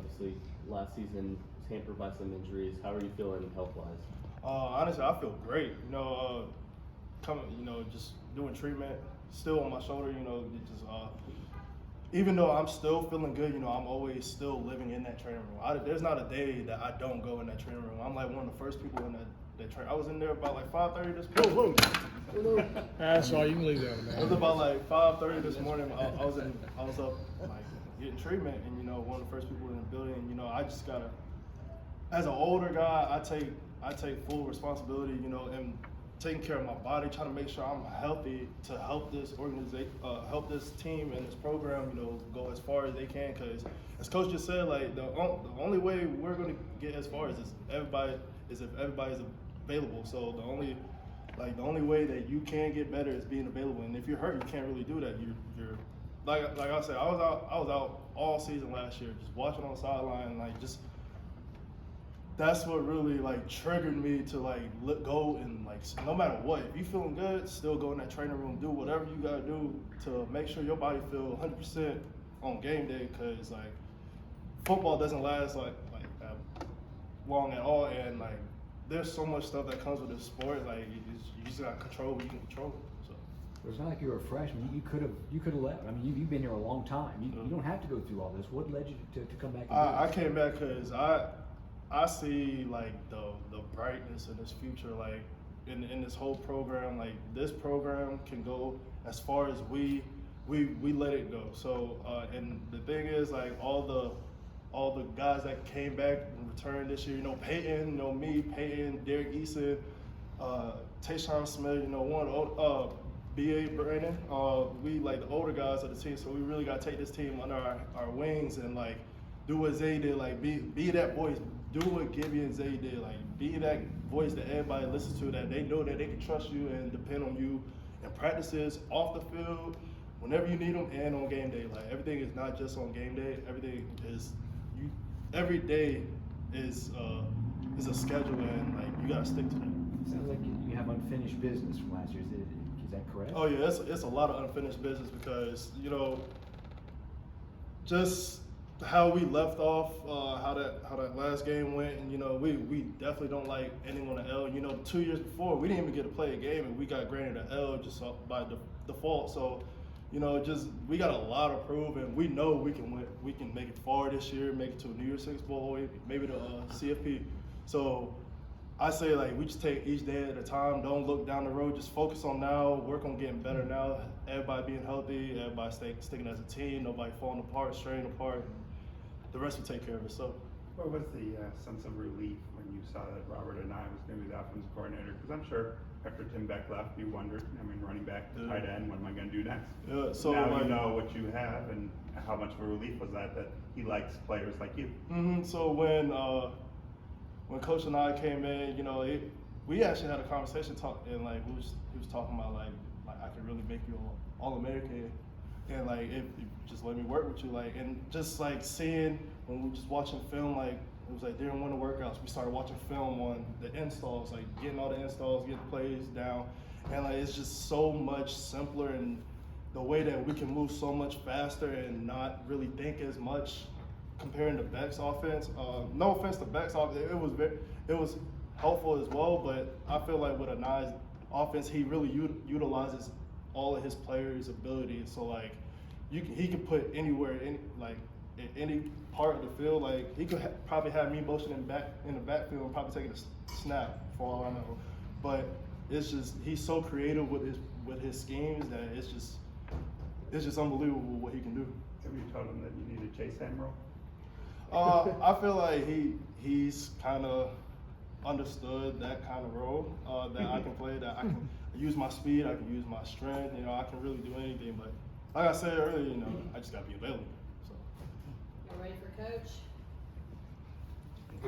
Obviously, last season was hampered by some injuries. How are you feeling health-wise? Honestly, I feel great. Just doing treatment, still on my shoulder. Even though I'm still feeling good, I'm always still living in that training room. There's not a day that I don't go in that training room. I'm like one of the first people in that train. I was in there about like 5:30 this morning. That's all. You can leave that, man. It was about like 5:30 this morning. I was up like getting treatment, and one of the first people in the building. I just gotta, as an older guy, I take full responsibility. And taking care of my body, trying to make sure I'm healthy to help this organization, help this team and this program, go as far as they can. Because as Coach just said, like the only way we're going to get as far as if everybody's available. So the only way that you can get better is being available. And if you're hurt, you can't really do that. You're like I said, I was out all season last year, just watching on the sideline, that's what really triggered me to go and no matter what, if you feeling good, still go in that training room, do whatever you gotta do to make sure your body feel 100% on game day. Because football doesn't last that long at all, and there's so much stuff that comes with this sport. You just gotta control what you can control. So it's not like you were a freshman. You could have left. I mean, you've been here a long time. You don't have to go through all this. What led you to come back? I came back because I see the brightness in this future, in this whole program. This program can go as far as we let it go. So and the thing is, all the guys that came back and returned this year, Peyton, me, Peyton, Derek Eason, Tayshawn Smith, B.A. Brandon, we the older guys of the team. So we really got to take this team under our wings and do what Zay did, be that voice. Do what Gibby and Zay did, be that voice that everybody listens to, that they know that they can trust you and depend on you in practices, off the field, whenever you need them, and on game day. Everything is not just on game day. Everything is every day is a schedule, and you gotta stick to that. Sounds like you have unfinished business from last year. Is that correct? Oh yeah, it's a lot of unfinished business because just how we left off, how that last game went, and we definitely don't like ending on an L. 2 years before we didn't even get to play a game, and we got granted an L just by default. So, we got a lot to prove, and we know we can win. We can make it far this year, make it to a New Year's Six Bowl, maybe the CFP. So, I say we just take each day at a time. Don't look down the road. Just focus on now. Work on getting better now. Everybody being healthy. Everybody sticking as a team. Nobody falling apart, straying apart. The rest will take care of itself. What was the sense of relief when you saw that Robert and I was going to be the offensive coordinator? Because I'm sure after Tim Beck left, you wondered, running back to tight end, what am I going to do next? Yeah, so now you know what you have, and how much of a relief was that he likes players like you? Mm-hmm. So when Coach and I came in, we actually had a conversation and he was talking about I can really make you All-American. And if you just let me work with you, and just seeing when we were just watching film, it was during one of the workouts, we started watching film on the installs, getting all the installs, getting plays down, and it's just so much simpler, and the way that we can move so much faster and not really think as much comparing to Beck's offense. No offense to Beck's offense, it was helpful as well, but I feel with a nice offense, he really utilizes all of his players' abilities. So he could put anywhere in any part of the field. He could probably have me motioning in the backfield and probably taking a snap for all I know. But it's just he's so creative with his schemes that it's just unbelievable what he can do. Have you told him that you need a Chase Emerald? I feel he's kind of understood that kind of role that I can play, that I can use my speed, I can use my strength, I can really do anything. But like I said earlier, I just got to be available. So. Y'all ready for Coach?